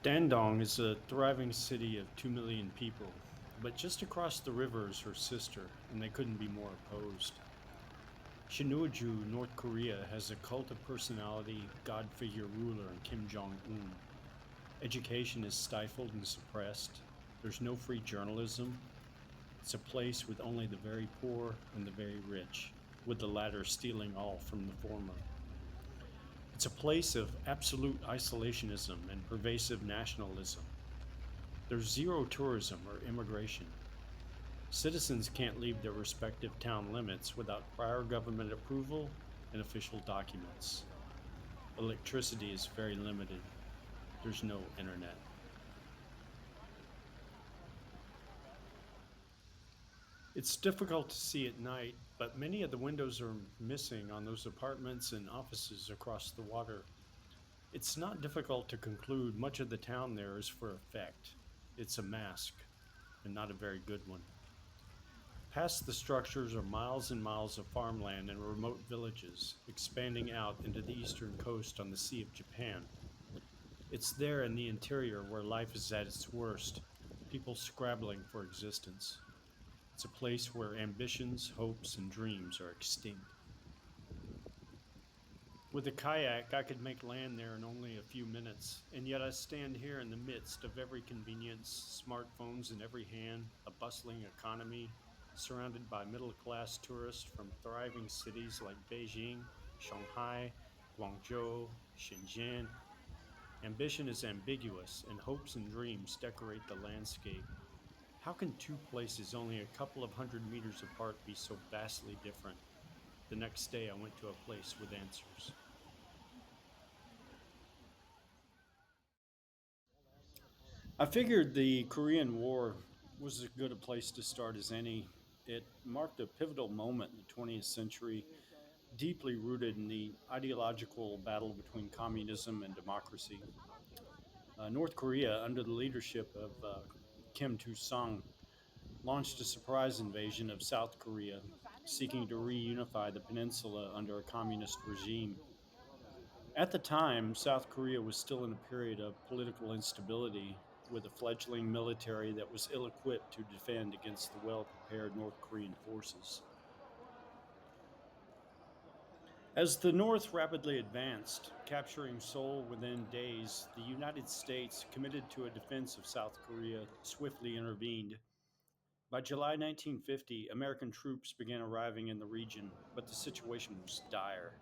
Dandong is a thriving city of 2 million people, but just across the river is her sister, and they couldn't be more opposed. Sinuiju, North Korea, has a cult of personality, God figure ruler in Kim Jong un. Education is stifled and suppressed. There's no free journalism. It's a place with only the very poor and the very rich, with the latter stealing all from the former. It's a place of absolute isolationism and pervasive nationalism. There's zero tourism or immigration. Citizens can't leave their respective town limits without prior government approval and official documents. Electricity is very limited. There's no internet. It's difficult to see at night, but many of the windows are missing on those apartments and offices across the water. It's not difficult to conclude much of the town there is for effect. It's a mask, and not a very good one. Past the structures are miles and miles of farmland and remote villages, expanding out into the eastern coast on the Sea of Japan. It's there in the interior where life is at its worst, people scrabbling for existence. It's a place where ambitions, hopes, and dreams are extinct. With a kayak, I could make land there in only a few minutes, and yet I stand here in the midst of every convenience, smartphones in every hand, a bustling economy, surrounded by middle class tourists from thriving cities like Beijing, Shanghai, Guangzhou, Shenzhen. Ambition is ambiguous, and hopes and dreams decorate the landscape. How can two places only a couple of hundred meters apart be so vastly different? The next day, I went to a place with answers. I figured the Korean War was as good a place to start as any. It marked a pivotal moment in the 20th century, deeply rooted in the ideological battle between communism and democracy. North Korea, under the leadership of Kim Il sung, launched a surprise invasion of South Korea, seeking to reunify the peninsula under a communist regime. At the time, South Korea was still in a period of political instability, with a fledgling military that was ill equipped to defend against the well prepared North Korean forces. As the North rapidly advanced, capturing Seoul within days, the United States, committed to a defense of South Korea, swiftly intervened. By July 1950, American troops began arriving in the region, but the situation was dire.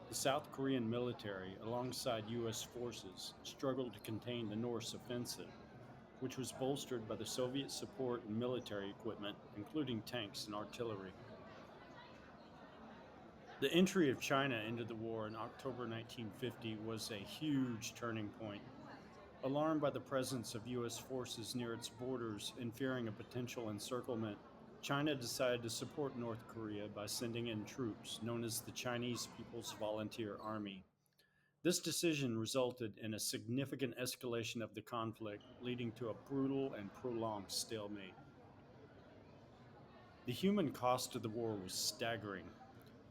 The South Korean military, alongside U.S. forces, struggled to contain the North's offensive, which was bolstered by the Soviet support and military equipment, including tanks and artillery. The entry of China into the war in October 1950 was a huge turning point. Alarmed by the presence of U.S. forces near its borders and fearing a potential encirclement, China decided to support North Korea by sending in troops known as the Chinese People's Volunteer Army. This decision resulted in a significant escalation of the conflict, leading to a brutal and prolonged stalemate. The human cost of the war was staggering.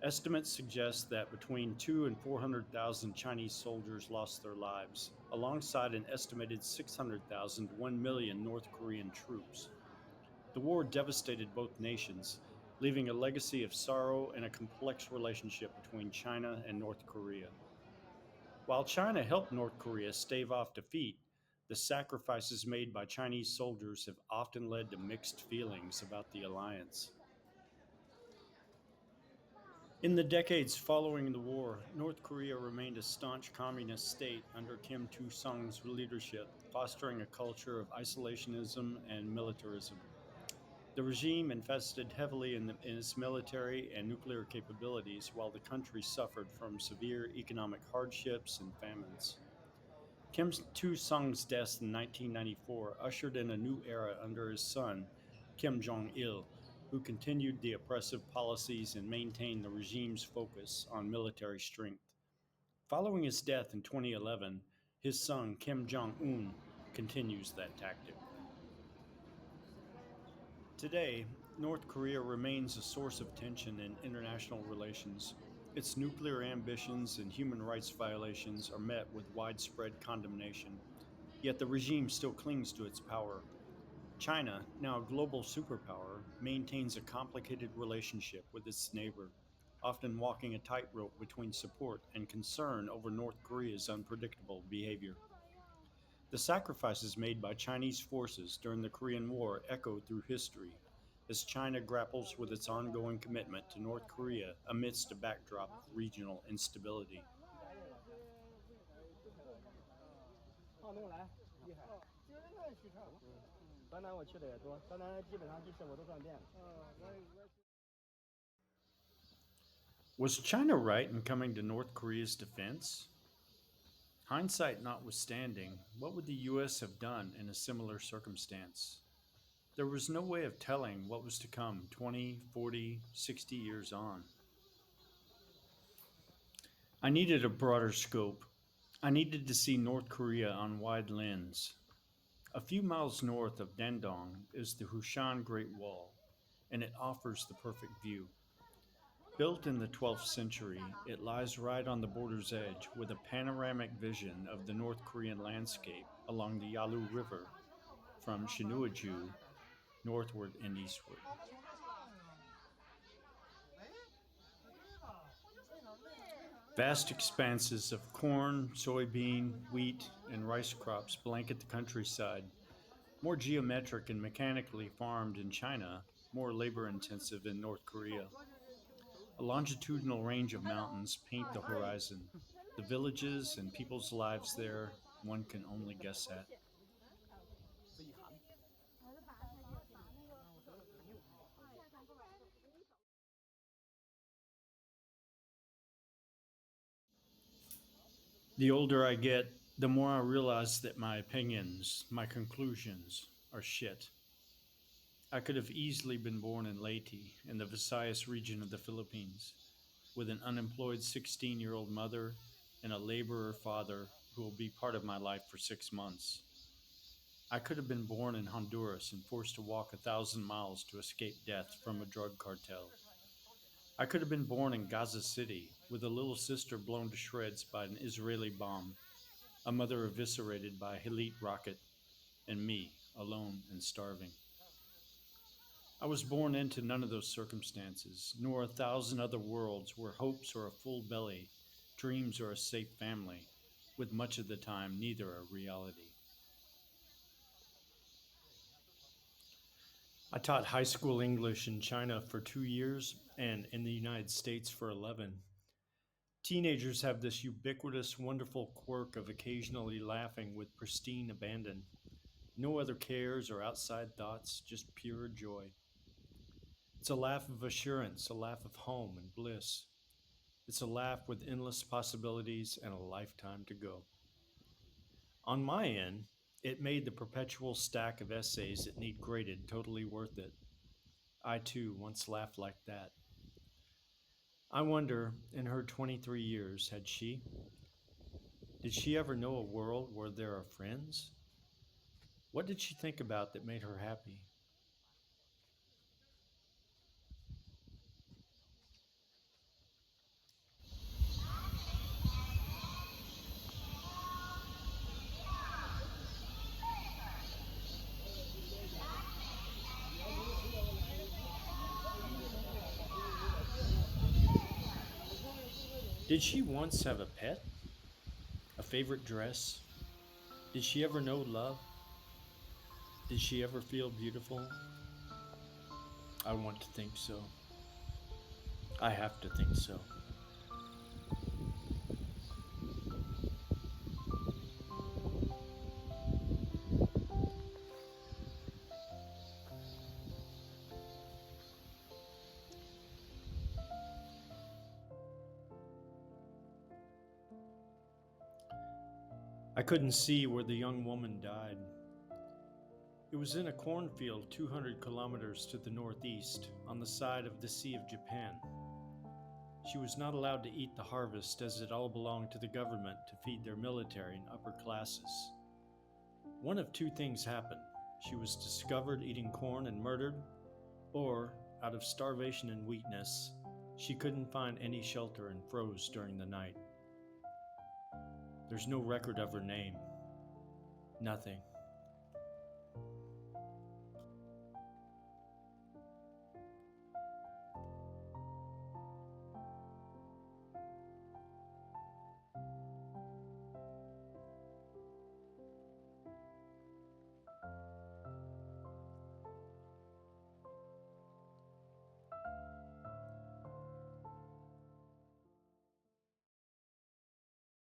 Estimates suggest that between 2 and 400,000 Chinese soldiers lost their lives, alongside an estimated 600,000 to 1 million North Korean troops. The war devastated both nations, leaving a legacy of sorrow and a complex relationship between China and North Korea. While China helped North Korea stave off defeat, the sacrifices made by Chinese soldiers have often led to mixed feelings about the alliance. In the decades following the war, North Korea remained a staunch communist state under Kim Il sung's leadership, fostering a culture of isolationism and militarism. The regime invested heavily in its military and nuclear capabilities, while the country suffered from severe economic hardships and famines. Kim Il sung's death in 1994 ushered in a new era under his son, Kim Jong il, who continued the oppressive policies and maintained the regime's focus on military strength. Following his death in 2011, his son, Kim Jong un, continues that tactic. Today, North Korea remains a source of tension in international relations. Its nuclear ambitions and human rights violations are met with widespread condemnation. Yet the regime still clings to its power. China, now a global superpower, maintains a complicated relationship with its neighbor, often walking a tightrope between support and concern over North Korea's unpredictable behavior. The sacrifices made by Chinese forces during the Korean War echo through history as China grapples with its ongoing commitment to North Korea amidst a backdrop of regional instability. 河南我去的也多，河南基本上地区我都转遍了。我也 Was China right in coming to North Korea's defense? Hindsight notwithstanding, what would the US have done in a similar circumstance? There was no way of telling what was to come 20, 40, 60 years on. I needed a broader scope. I needed to see North Korea on wide lens. A few miles north of Dandong is the Hushan Great Wall, and it offers the perfect view. Built in the 12th century, it lies right on the border's edge with a panoramic vision of the North Korean landscape along the Yalu River from Sinuiju northward and eastward. Vast expanses of corn, soybean, wheat, and rice crops blanket the countryside, more geometric and mechanically farmed in China, more labor intensive in North Korea. A longitudinal range of mountains paint the horizon. The villages and people's lives there, one can only guess at. The older I get, the more I realize that my opinions, my conclusions, are shit. I could have easily been born in Leyte, in the Visayas region of the Philippines, with an unemployed 16-year-old mother and a laborer father who will be part of my life for 6 months. I could have been born in Honduras and forced to walk 1,000 miles to escape death from a drug cartel. I could have been born in Gaza City with a little sister blown to shreds by an Israeli bomb, a mother eviscerated by a Hilit rocket, and me, alone and starving. I was born into none of those circumstances, nor 1,000 other worlds where hopes are a full belly, dreams are a safe family, with much of the time neither a reality. I taught high school English in China for 2 years and in the United States for 11. Teenagers have this ubiquitous, wonderful quirk of occasionally laughing with pristine abandon. No other cares or outside thoughts, just pure joy. It's a laugh of assurance, a laugh of home and bliss. It's a laugh with endless possibilities and a lifetime to go. On my end, it made the perpetual stack of essays that need graded totally worth it. I too once laughed like that. I wonder, in her 23 years, had she? Did she ever know a world where there are friends? What did she think about that made her happy? Did she once have a pet? A favorite dress? Did she ever know love? Did she ever feel beautiful? I want to think so. I have to think so. I couldn't see where the young woman died. It was in a cornfield 200 kilometers to the northeast, on the side of the Sea of Japan. She was not allowed to eat the harvest as it all belonged to the government to feed their military and upper classes. One of two things happened. She was discovered eating corn and murdered, or, out of starvation and weakness, she couldn't find any shelter and froze during the night. There's no record of her name. Nothing.